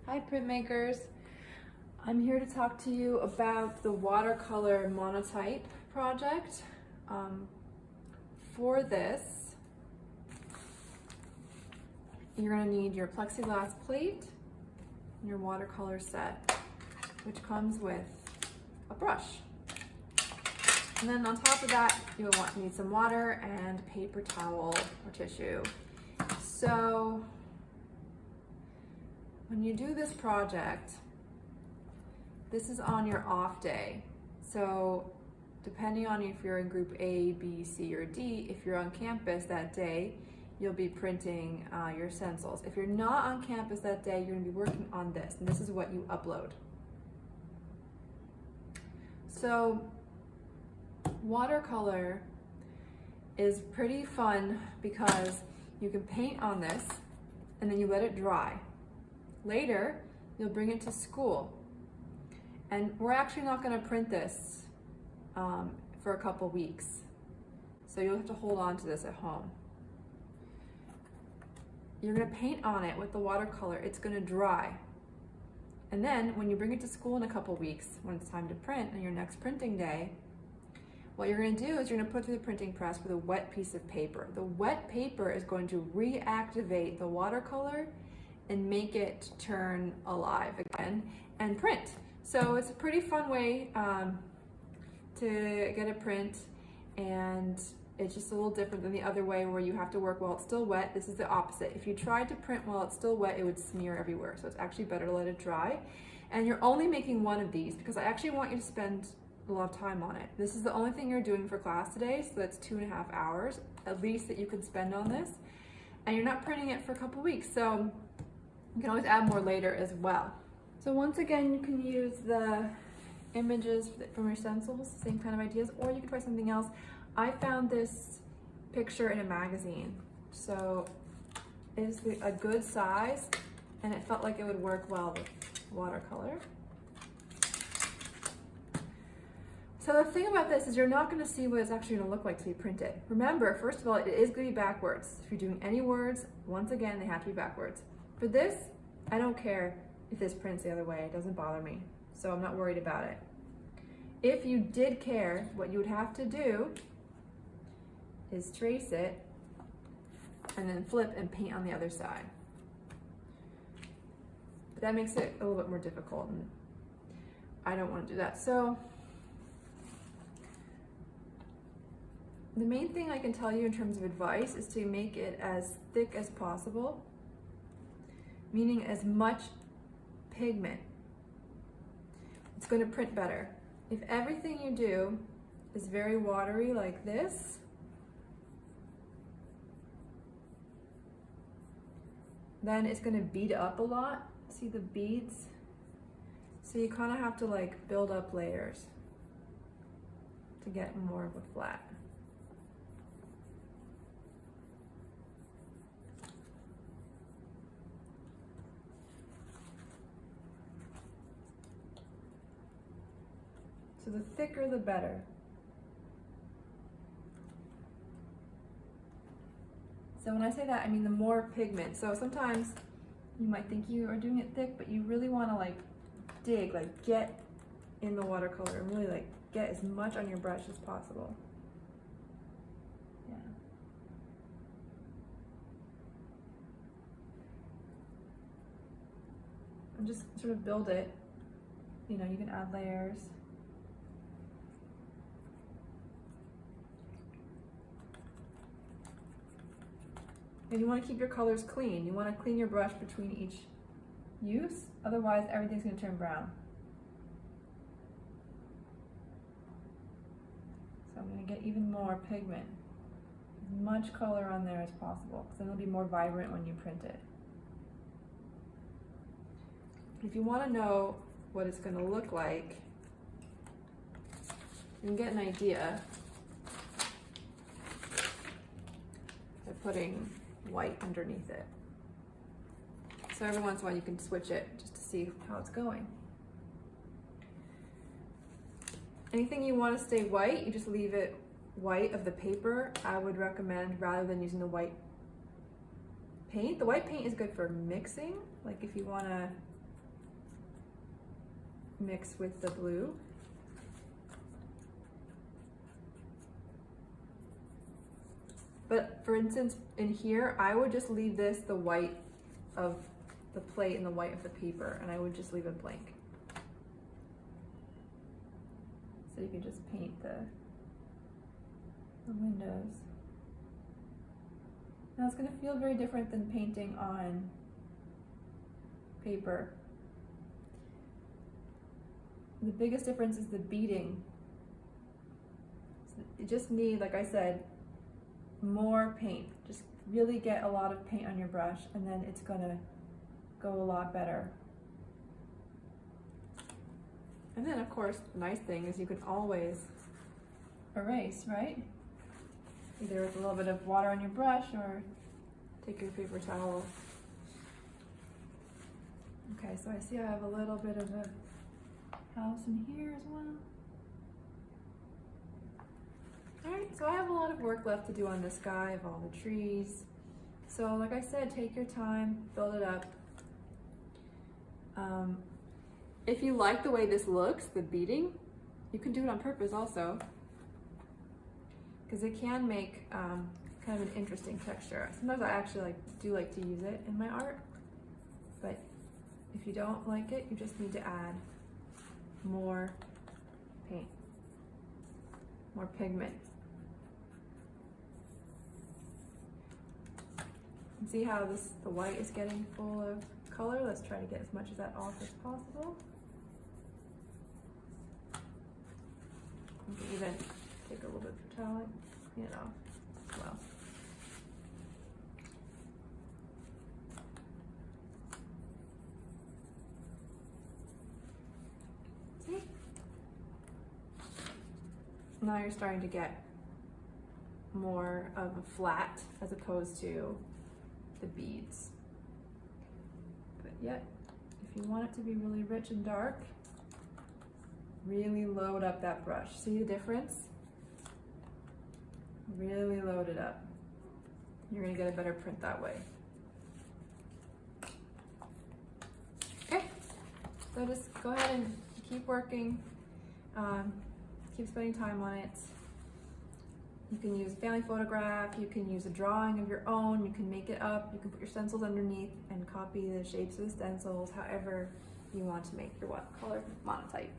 Hi printmakers, I'm here to talk to you about the Watercolor Monotype project. For this, you're going to need your plexiglass plate and your watercolor set, which comes with a brush. And then on top of that, you'll need some water and paper towel or tissue. So when you do this project, this is on your off day. So depending on if you're in group A, B, C, or D, if you're on campus that day, you'll be printing your stencils. If you're not on campus that day, you're gonna be working on this, and this is what you upload. So watercolor is pretty fun because you can paint on this and then you let it dry. Later, you'll bring it to school. And we're actually not gonna print this for a couple weeks. So you'll have to hold on to this at home. You're gonna paint on it with the watercolor. It's gonna dry. And then when you bring it to school in a couple weeks, when it's time to print on your next printing day, what you're gonna do is you're gonna put it through the printing press with a wet piece of paper. The wet paper is going to reactivate the watercolor and make it turn alive again and print. So it's a pretty fun way to get a print, and it's just a little different than the other way where you have to work while it's still wet. This is the opposite. If you tried to print while it's still wet, it would smear everywhere. So it's actually better to let it dry. And you're only making one of these because I actually want you to spend a lot of time on it. This is the only thing you're doing for class today, so that's 2.5 hours at least that you could spend on this. And you're not printing it for a couple weeks, so you can always add more later as well. So once again, you can use the images from your stencils, same kind of ideas, or you can try something else. I found this picture in a magazine, so it's a good size, and it felt like it would work well with watercolor. So the thing about this is you're not going to see what it's actually going to look like till you print it. Remember, first of all, it is going to be backwards. If you're doing any words, once again, they have to be backwards. For this, I don't care if this prints the other way. It doesn't bother me, so I'm not worried about it. If you did care, what you would have to do is trace it and then flip and paint on the other side. But that makes it a little bit more difficult, and I don't want to do that. So the main thing I can tell you in terms of advice is to make it as thick as possible, meaning as much pigment. It's going to print better. If everything you do is very watery like this, then it's going to bead up a lot. See the beads? So you kind of have to like build up layers to get more of a flat. So the thicker the better. So when I say that, I mean the more pigment. So sometimes you might think you are doing it thick, but you really want to like dig, like get in the watercolor and really like get as much on your brush as possible. Yeah. And just sort of build it. You know, you can add layers. And you want to keep your colors clean. You want to clean your brush between each use, otherwise everything's going to turn brown. So I'm going to get even more pigment, as much color on there as possible, because then it'll be more vibrant when you print it. If you want to know what it's going to look like, you can get an idea by putting white underneath it. So every once in a while you can switch it just to see how it's going. Anything you want to stay white, you just leave it white of the paper. I would recommend, rather than using the white paint. The white paint is good for mixing, like if you want to mix with the blue. But for instance, in here, I would just leave this the white of the plate and the white of the paper, and I would just leave it blank. So you can just paint the windows. Now it's going to feel very different than painting on paper. The biggest difference is the beading. So you just need, like I said, more paint. Just really get a lot of paint on your brush, and then it's going to go a lot better. And then of course, the nice thing is you can always erase, right? Either with a little bit of water on your brush or take your paper towel. Okay, so I see I have a little bit of a house in here as well. Alright, so I have a lot of work left to do on this guy of all the trees. So like I said, take your time, build it up. If you like the way this looks, the beading, you can do it on purpose also, because it can make kind of an interesting texture. Sometimes I actually do like to use it in my art, but if you don't like it, you just need to add more paint, more pigment. And see how the white is getting full of color? Let's try to get as much of that off as possible. You can even take a little bit of towel, you know, as well. See? Now you're starting to get more of a flat as opposed to the beads. But yet, if you want it to be really rich and dark, really load up that brush. See the difference? Really load it up. You're gonna get a better print that way. Okay, so just go ahead and keep working. Keep spending time on it. You can use a family photograph, you can use a drawing of your own, you can make it up, you can put your stencils underneath and copy the shapes of the stencils, however you want to make your watercolor monotype.